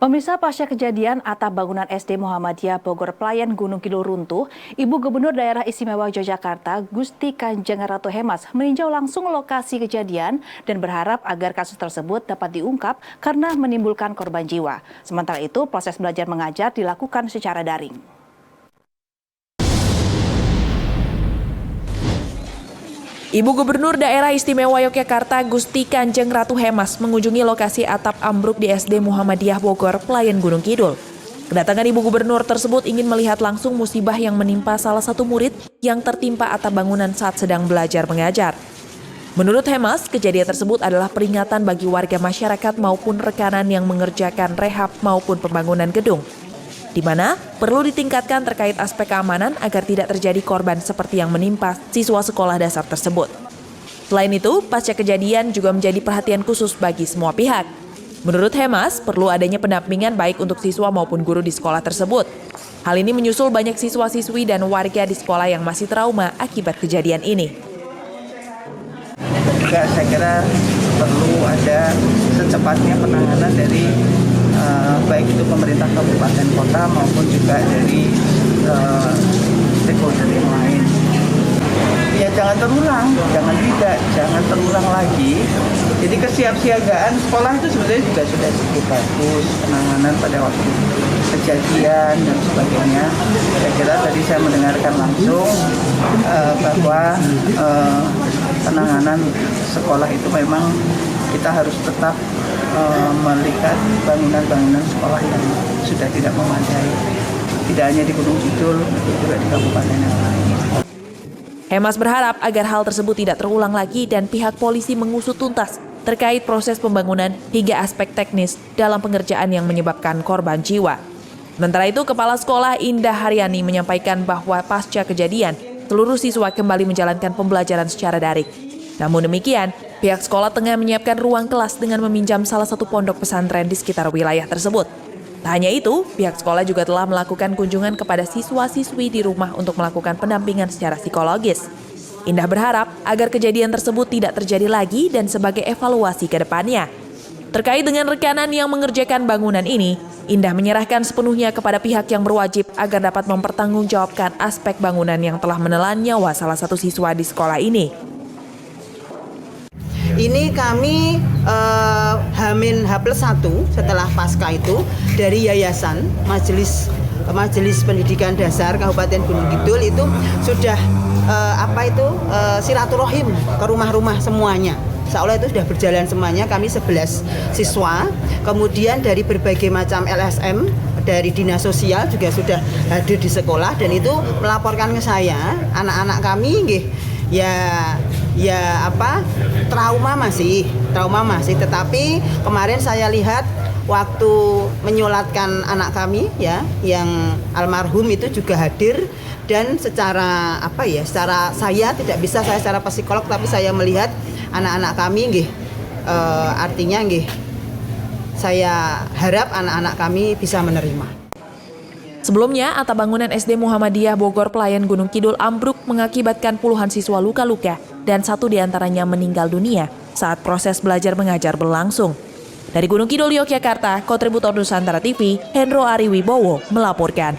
Pemirsa, pasca kejadian atap bangunan SD Muhammadiyah Bogor Pelayan Gunung Kidul runtuh, Ibu Gubernur Daerah Istimewa Yogyakarta Gusti Kanjeng Ratu Hemas meninjau langsung lokasi kejadian dan berharap agar kasus tersebut dapat diungkap karena menimbulkan korban jiwa. Sementara itu, proses belajar mengajar dilakukan secara daring. Ibu Gubernur Daerah Istimewa Yogyakarta Gusti Kanjeng Ratu Hemas mengunjungi lokasi atap ambruk di SD Muhammadiyah Bogor, Pelayan Gunung Kidul. Kedatangan Ibu Gubernur tersebut ingin melihat langsung musibah yang menimpa salah satu murid yang tertimpa atap bangunan saat sedang belajar mengajar. Menurut Hemas, kejadian tersebut adalah peringatan bagi warga masyarakat maupun rekanan yang mengerjakan rehab maupun pembangunan gedung, di mana perlu ditingkatkan terkait aspek keamanan agar tidak terjadi korban seperti yang menimpa siswa sekolah dasar tersebut. Selain itu, pasca kejadian juga menjadi perhatian khusus bagi semua pihak. Menurut Hemas, perlu adanya pendampingan baik untuk siswa maupun guru di sekolah tersebut. Hal ini menyusul banyak siswa-siswi dan warga di sekolah yang masih trauma akibat kejadian ini. Juga saya kira perlu ada secepatnya penanganan dari baik itu pemerintah kabupaten kota maupun juga dari stakeholder yang lain. Ya jangan terulang lagi. Jadi kesiapsiagaan sekolah itu sebenarnya juga sudah cukup bagus, penanganan pada waktu kejadian dan sebagainya. Saya kira tadi saya mendengarkan langsung bahwa penanganan sekolah itu memang kita harus tetap melihat bangunan-bangunan sekolah yang sudah tidak memadai. Tidak hanya di Gunung Kidul, tapi juga di kabupaten yang lain. Hemas berharap agar hal tersebut tidak terulang lagi dan pihak polisi mengusut tuntas terkait proses pembangunan hingga aspek teknis dalam pengerjaan yang menyebabkan korban jiwa. Sementara itu, Kepala Sekolah Indah Haryani menyampaikan bahwa pasca kejadian, seluruh siswa kembali menjalankan pembelajaran secara daring. Namun demikian, pihak sekolah tengah menyiapkan ruang kelas dengan meminjam salah satu pondok pesantren di sekitar wilayah tersebut. Tak hanya itu, pihak sekolah juga telah melakukan kunjungan kepada siswa-siswi di rumah untuk melakukan pendampingan secara psikologis. Indah berharap agar kejadian tersebut tidak terjadi lagi dan sebagai evaluasi ke depannya. Terkait dengan rekanan yang mengerjakan bangunan ini, Indah menyerahkan sepenuhnya kepada pihak yang berwajib agar dapat mempertanggungjawabkan aspek bangunan yang telah menelan nyawa salah satu siswa di sekolah ini. Ini kami H+1 setelah pasca itu dari Yayasan Majelis Pendidikan Dasar Kabupaten Gunung Kidul itu sudah silaturahim ke rumah-rumah semuanya. Seolah itu sudah berjalan semuanya, kami 11 siswa, kemudian dari berbagai macam LSM, dari Dinas Sosial juga sudah hadir di sekolah dan itu melaporkan ke saya, anak-anak kami trauma masih, tetapi kemarin saya lihat waktu menyolatkan anak kami yang almarhum itu juga hadir dan secara saya tidak bisa saya secara psikolog tapi saya melihat anak-anak kami saya harap anak-anak kami bisa menerima. Sebelumnya, atap bangunan SD Muhammadiyah Bogor Pelayan Gunung Kidul ambruk mengakibatkan puluhan siswa luka-luka dan satu diantaranya meninggal dunia saat proses belajar mengajar berlangsung. Dari Gunung Kidul, Yogyakarta, kontributor Nusantara TV, Hendro Ariwibowo melaporkan.